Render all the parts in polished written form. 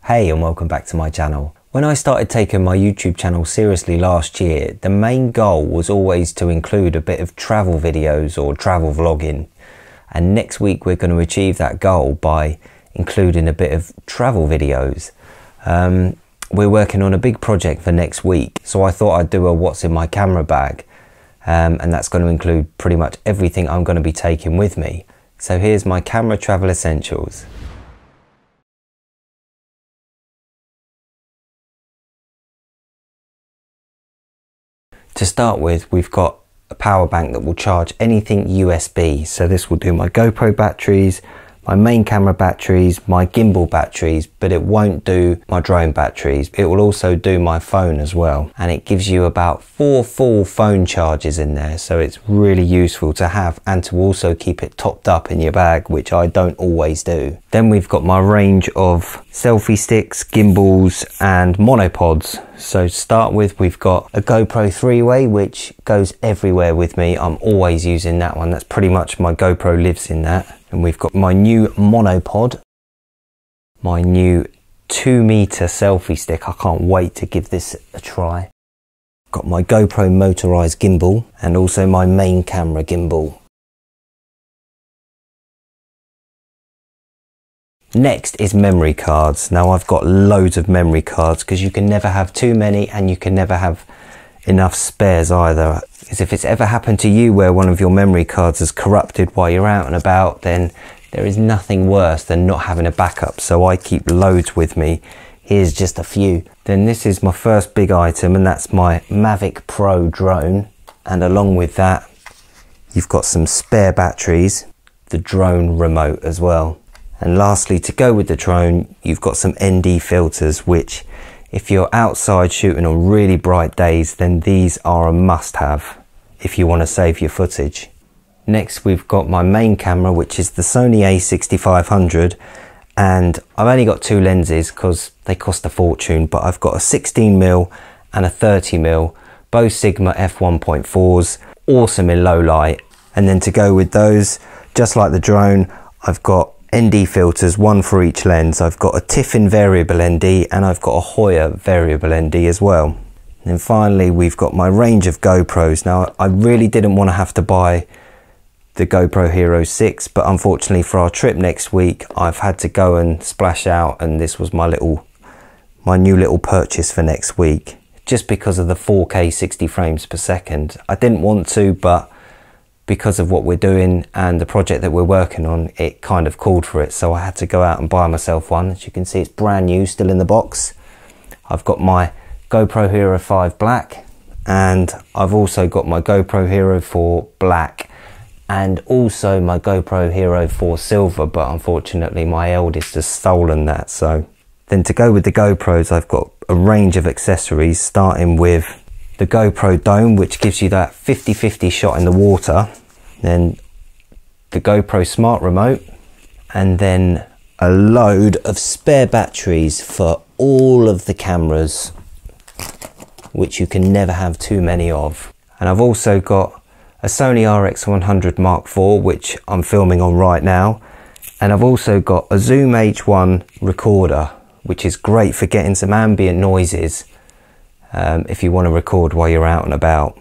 Hey and welcome back to my channel. When I started taking my YouTube channel seriously last year, the main goal was always to include a bit of travel videos or travel vlogging. And next week we're going to achieve that goal by including a bit of travel videos. We're working on a big project for next week, so I thought I'd do a what's in my camera bag. And that's going to include pretty much everything I'm going to be taking with me. So here's my camera travel essentials. To start with, we've got a power bank that will charge anything USB. So this will do my GoPro batteries, my main camera batteries, my gimbal batteries, but it won't do my drone batteries. It will also do my phone as well. And it gives you about 4 full phone charges in there. So it's really useful to have and to also keep it topped up in your bag, which I don't always do. Then we've got my range of selfie sticks, gimbals and monopods. So to start with, we've got a GoPro 3-way, which goes everywhere with me. I'm always using that one. That's pretty much my GoPro lives in that. And we've got my new monopod, my new 2-meter selfie stick. I can't wait to give this a try. Got my GoPro motorized gimbal and also my main camera gimbal. Next is memory cards. Now I've got loads of memory cards because you can never have too many and you can never have enough spares either. Because if it's ever happened to you where one of your memory cards is corrupted while you're out and about, then there is nothing worse than not having a backup. So I keep loads with me. Here's just a few. Then this is my first big item, and that's my Mavic Pro drone. And along with that, you've got some spare batteries, the drone remote as well. And lastly, to go with the drone, you've got some ND filters, which if you're outside shooting on really bright days, then these are a must-have if you want to save your footage. Next, we've got my main camera, which is the Sony A6500, and I've only got 2 lenses because they cost a fortune, but I've got a 16mm and a 30mm, both Sigma f1.4s, awesome in low light. And then to go with those, just like the drone, I've got ND filters, 1 for each lens. I've got a Tiffin variable ND and I've got a Hoya variable ND as well. And then finally, we've got my range of GoPros. Now, I really didn't want to have to buy the GoPro Hero 6, but unfortunately for our trip next week, I've had to go and splash out, and this was my new little purchase for next week, just because of the 4K 60 frames per second. I didn't want to, but because of what we're doing and the project that we're working on, it kind of called for it, so I had to go out and buy myself one. As you can see, it's brand new, still in the box. I've got my GoPro Hero 5 Black, and I've also got my GoPro Hero 4 Black and also my GoPro Hero 4 Silver, but unfortunately my eldest has stolen that. So then to go with the GoPros, I've got a range of accessories, starting with the GoPro Dome, which gives you that 50-50 shot in the water, then the GoPro Smart Remote, and then a load of spare batteries for all of the cameras, which you can never have too many of. And I've also got a Sony RX100 Mark IV, which I'm filming on right now, and I've also got a Zoom H1 recorder, which is great for getting some ambient noises if you want to record while you're out and about.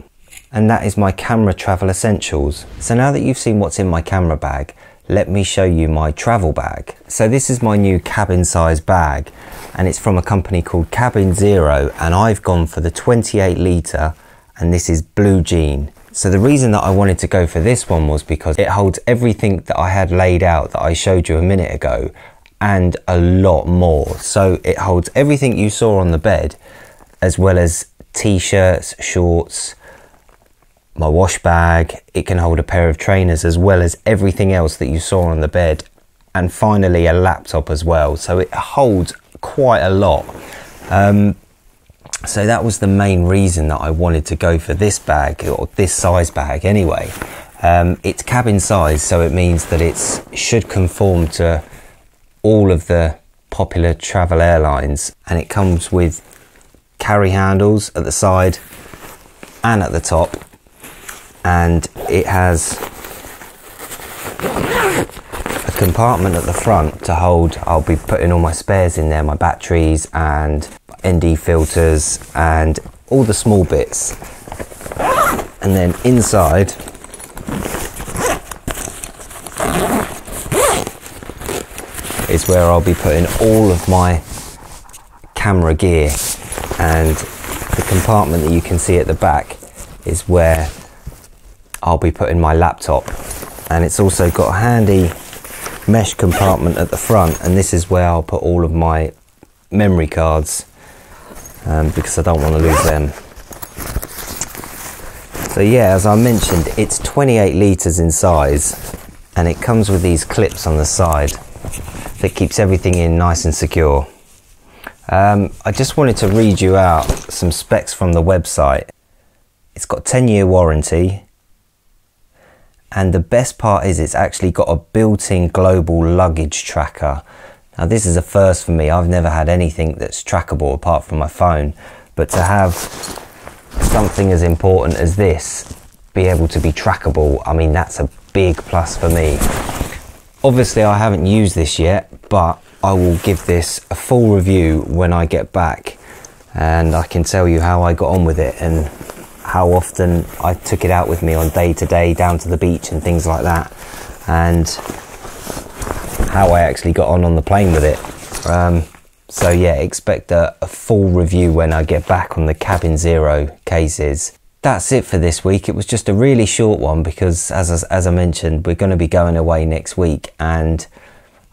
And that is my camera travel essentials. So now that you've seen what's in my camera bag, let me show you my travel bag. So this is my new cabin size bag, and it's from a company called Cabin Zero, and I've gone for the 28 litre, and this is blue jean. So the reason that I wanted to go for this one was because it holds everything that I had laid out that I showed you a minute ago, and a lot more. So it holds everything you saw on the bed, as well as t-shirts, shorts, my wash bag. It can hold a pair of trainers, as well as everything else that you saw on the bed, and finally a laptop as well. So it holds quite a lot. So that was the main reason that I wanted to go for this bag, or this size bag anyway. It's cabin size, so it means that it should conform to all of the popular travel airlines, and it comes with carry handles at the side and at the top, and it has a compartment at the front to hold, I'll be putting all my spares in there, my batteries and ND filters and all the small bits. And then inside is where I'll be putting all of my camera gear, and the compartment that you can see at the back is where I'll be putting my laptop. And it's also got a handy mesh compartment at the front, and this is where I'll put all of my memory cards, because I don't want to lose them. So yeah, as I mentioned, it's 28 litres in size, and it comes with these clips on the side that keeps everything in nice and secure. I just wanted to read you out some specs from the website. It's got 10-year warranty, and the best part is it's actually got a built-in global luggage tracker. Now this is a first for me. I've never had anything that's trackable apart from my phone, but to have something as important as this be able to be trackable, I mean, that's a big plus for me. Obviously I haven't used this yet, but I will give this a full review when I get back, and I can tell you how I got on with it and how often I took it out with me on day to day down to the beach and things like that, and how I actually got on the plane with it. So yeah, expect a full review when I get back on the Cabin Zero cases. That's it for this week. It was just a really short one because as I mentioned, we're going to be going away next week, and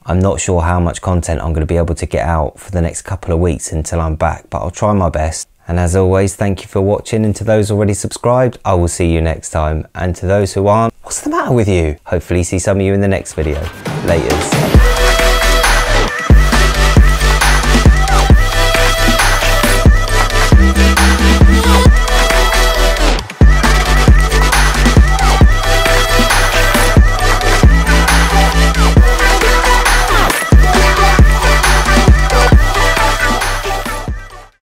I'm not sure how much content I'm going to be able to get out for the next couple of weeks until I'm back, but I'll try my best. And as always, thank you for watching, and to those already subscribed, I will see you next time. And to those who aren't, what's the matter with you? Hopefully see some of you in the next video. Laters.